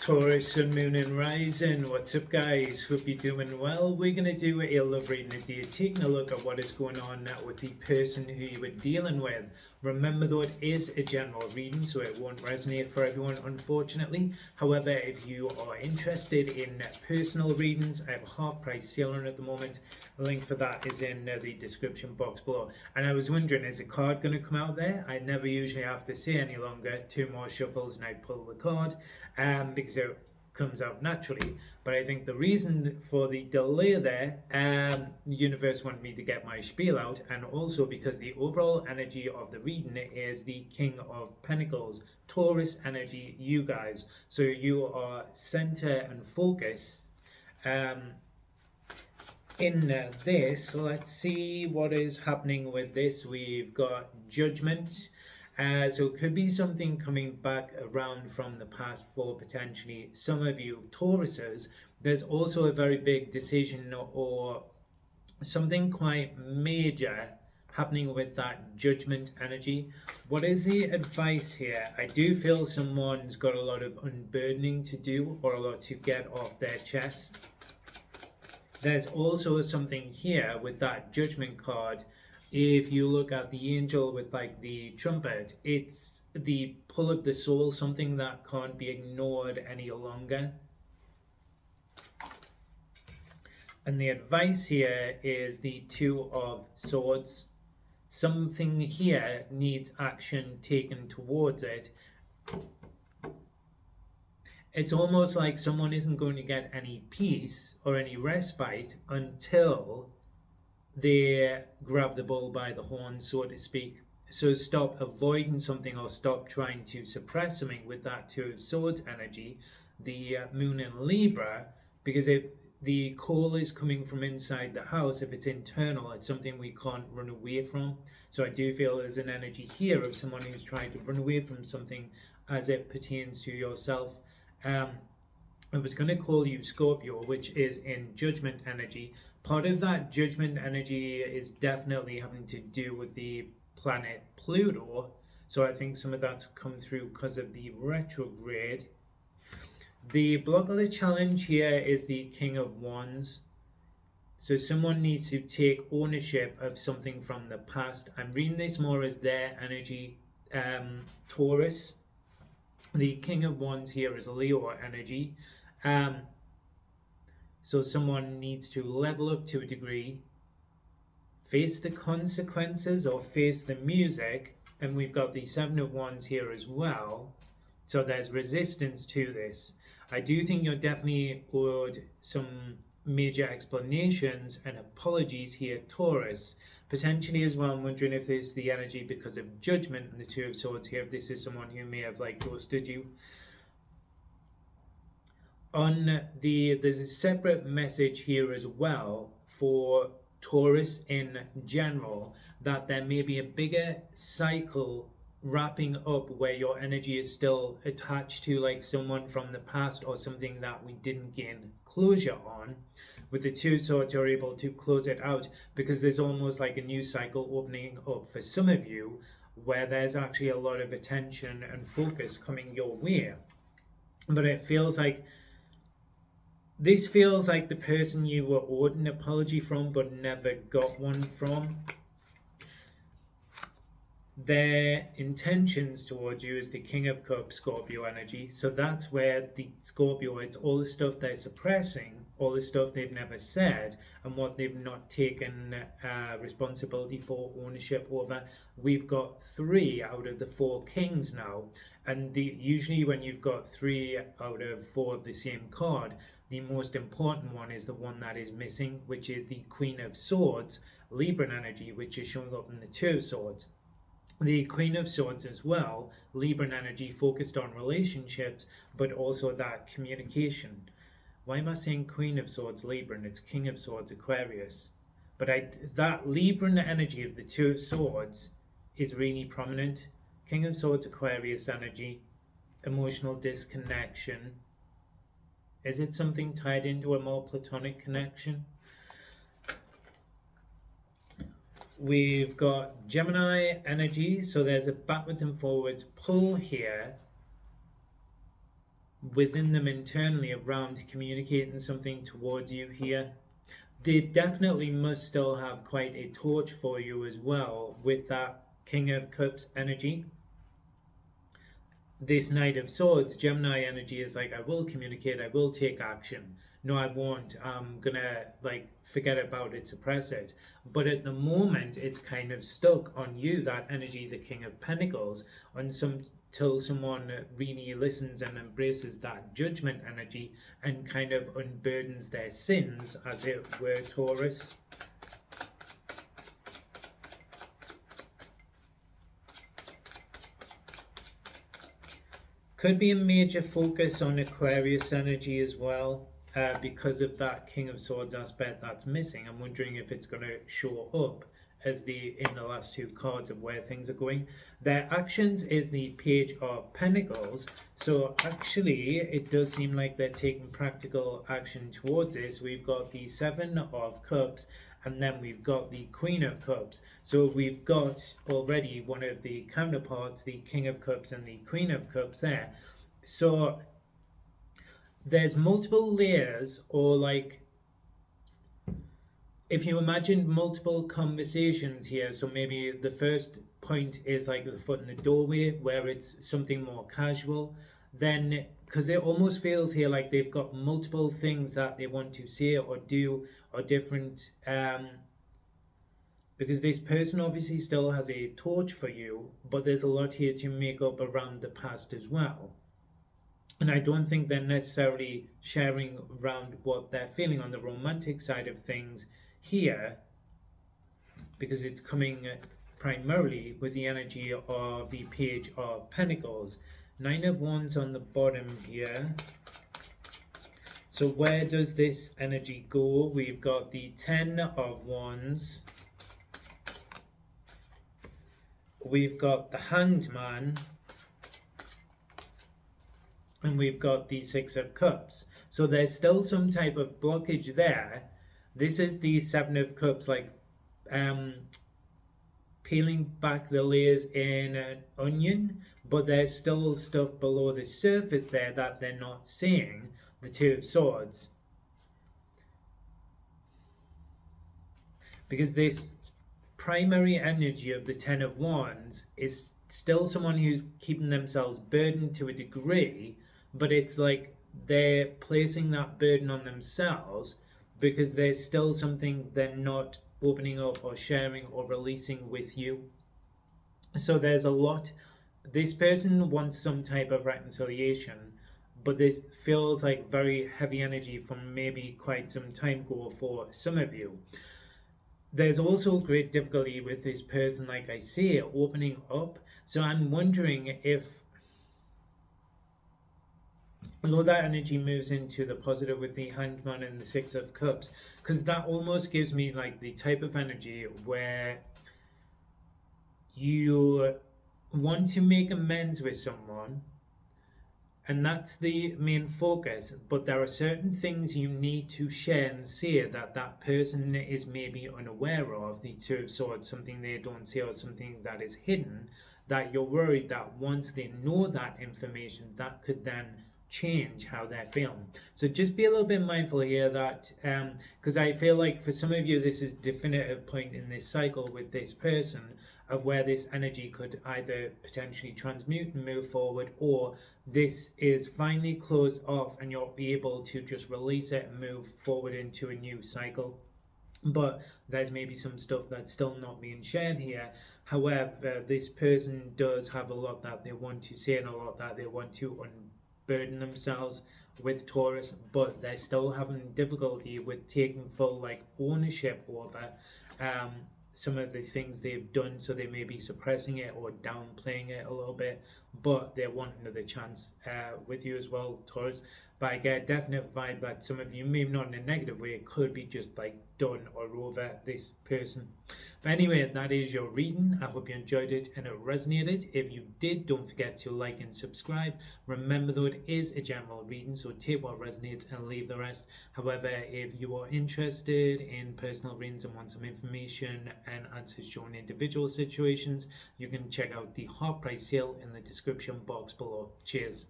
Taurus, Sun, Moon and Rising. What's up guys? Hope you're doing well. We're going to do a love reading today, taking a look at what is going on with the person who you were dealing with. Remember though, it is a general reading, so it won't resonate for everyone unfortunately. However, if you are interested in personal readings, I have a half price sale on at the moment. The link for that is in the description box below. And I was wondering, is a card going to come out there? I never usually have to say any longer. 2 more shuffles and I pull the card because it comes out naturally. But I think the reason for the delay there, the universe wanted me to get my spiel out, and also because the overall energy of the reading is the King of Pentacles, Taurus energy, you guys. So you are center and focus in this. Let's see what is happening with this. We've got Judgment. So it could be something coming back around from the past for potentially some of you Tauruses. There's also a very big decision or something quite major happening with that Judgment energy. What is the advice here? I do feel someone's got a lot of unburdening to do or a lot to get off their chest. There's also something here with that Judgment card. If you look at the angel with like the trumpet, it's the pull of the soul, something that can't be ignored any longer. And the advice here is the Two of Swords. Something here needs action taken towards it. It's almost like someone isn't going to get any peace or any respite until they grab the bull by the horn, so to speak. So stop avoiding something or stop trying to suppress something with that Two of Swords energy, the Moon in Libra, because if the call is coming from inside the house, if it's internal, it's something we can't run away from. So I do feel there's an energy here of someone who's trying to run away from something as it pertains to yourself. I was going to call you Scorpio, which is in Judgment energy. Part of that Judgment energy is definitely having to do with the planet Pluto. So I think some of that's come through because of the retrograde. The block of the challenge here is the King of Wands. So someone needs to take ownership of something from the past. I'm reading this more as their energy, Taurus. The King of Wands here is Leo energy. So someone needs to level up to a degree, face the consequences or face the music, and we've got the Seven of Wands here as well. So there's resistance to this. I do think you're definitely owed some major explanations and apologies here, Taurus. Potentially as well, I'm wondering if this is the energy because of Judgment and the Two of Swords here, if this is someone who may have like ghosted you. There's a separate message here as well for Taurus in general, that there may be a bigger cycle wrapping up where your energy is still attached to like someone from the past or something that we didn't gain closure on. With the Two of Swords, you're able to close it out because there's almost like a new cycle opening up for some of you where there's actually a lot of attention and focus coming your way. But it feels like this feels like the person you were owed an apology from but never got one from. Their intentions towards you is the King of Cups, Scorpio energy. So that's where the Scorpio, it's all the stuff they're suppressing, all the stuff they've never said, and what they've not taken responsibility for, ownership over. We've got 3 out of the 4 kings now. And usually when you've got 3 out of 4 of the same card, the most important one is the one that is missing, which is the Queen of Swords, Libra energy, which is showing up in the Two of Swords. The Queen of Swords as well, Libran energy, focused on relationships, but also that communication. Why am I saying Queen of Swords, Libran? It's King of Swords, Aquarius. But that Libran energy of the Two of Swords is really prominent. King of Swords, Aquarius energy, emotional disconnection. Is it something tied into a more platonic connection? We've got Gemini energy, so there's a backwards and forwards pull here. within them internally around communicating something towards you here. They definitely must still have quite a torch for you as well with that King of Cups energy. This Knight of Swords, Gemini energy is like, I will communicate, I will take action. No, I won't. I'm gonna like forget about it, suppress it. But at the moment, it's kind of stuck on you, that energy, the King of Pentacles, till someone really listens and embraces that judgment energy and kind of unburdens their sins, as it were, Taurus. Could be a major focus on Aquarius energy as well, because of that King of Swords aspect that's missing. I'm wondering if it's going to show up as in the last two cards of where things are going. Their actions is the Page of Pentacles, so actually it does seem like they're taking practical action towards this. We've got the Seven of Cups, and then we've got the Queen of Cups. So we've got already one of the counterparts, the King of Cups and the Queen of Cups there. So there's multiple layers, or like, if you imagine multiple conversations here, so maybe the first point is like the foot in the doorway where it's something more casual, then because it almost feels here like they've got multiple things that they want to say or do, or different, because this person obviously still has a torch for you, but there's a lot here to make up around the past as well. And I don't think they're necessarily sharing around what they're feeling on the romantic side of things here, because it's coming primarily with the energy of the Page of Pentacles. Nine of Wands on the bottom here. So where does this energy go? We've got the Ten of Wands. We've got the Hanged Man. And we've got the Six of Cups. So there's still some type of blockage there. This is the Seven of Cups, like peeling back the layers in an onion, but there's still stuff below the surface there that they're not seeing. The Two of Swords. Because this primary energy of the Ten of Wands is still someone who's keeping themselves burdened to a degree, but it's like they're placing that burden on themselves because there's still something they're not opening up or sharing or releasing with you. So there's a lot. This person wants some type of reconciliation, but this feels like very heavy energy from maybe quite some time ago for some of you. There's also great difficulty with this person, like I say, opening up. So I'm wondering if, although that energy moves into the positive with the Hanged Man and the Six of Cups, because that almost gives me like the type of energy where you want to make amends with someone, and that's the main focus, but there are certain things you need to share and say that that person is maybe unaware of. The Two of Swords, something they don't say, or something that is hidden, that you're worried that once they know that information, that could then change how they're feeling. So just be a little bit mindful here that because I feel like for some of you this is a definitive point in this cycle with this person of where this energy could either potentially transmute and move forward, or this is finally closed off and you're able to just release it and move forward into a new cycle. But there's maybe some stuff that's still not being shared here. However, this person does have a lot that they want to say and a lot that they want to unburden themselves with, Taurus, but they're still having difficulty with taking full like ownership over some of the things they've done. So they may be suppressing it or downplaying it a little bit, but they want another chance with you as well, Taurus. But I get a definite vibe that some of you, maybe not in a negative way, it could be just like done or over this person. But anyway, that is your reading. I hope you enjoyed it and it resonated. If you did, don't forget to like and subscribe. Remember though, it is a general reading, so take what resonates and leave the rest. However, if you are interested in personal readings and want some information and answers to your own individual situations, you can check out the half price sale in the description box below. Cheers.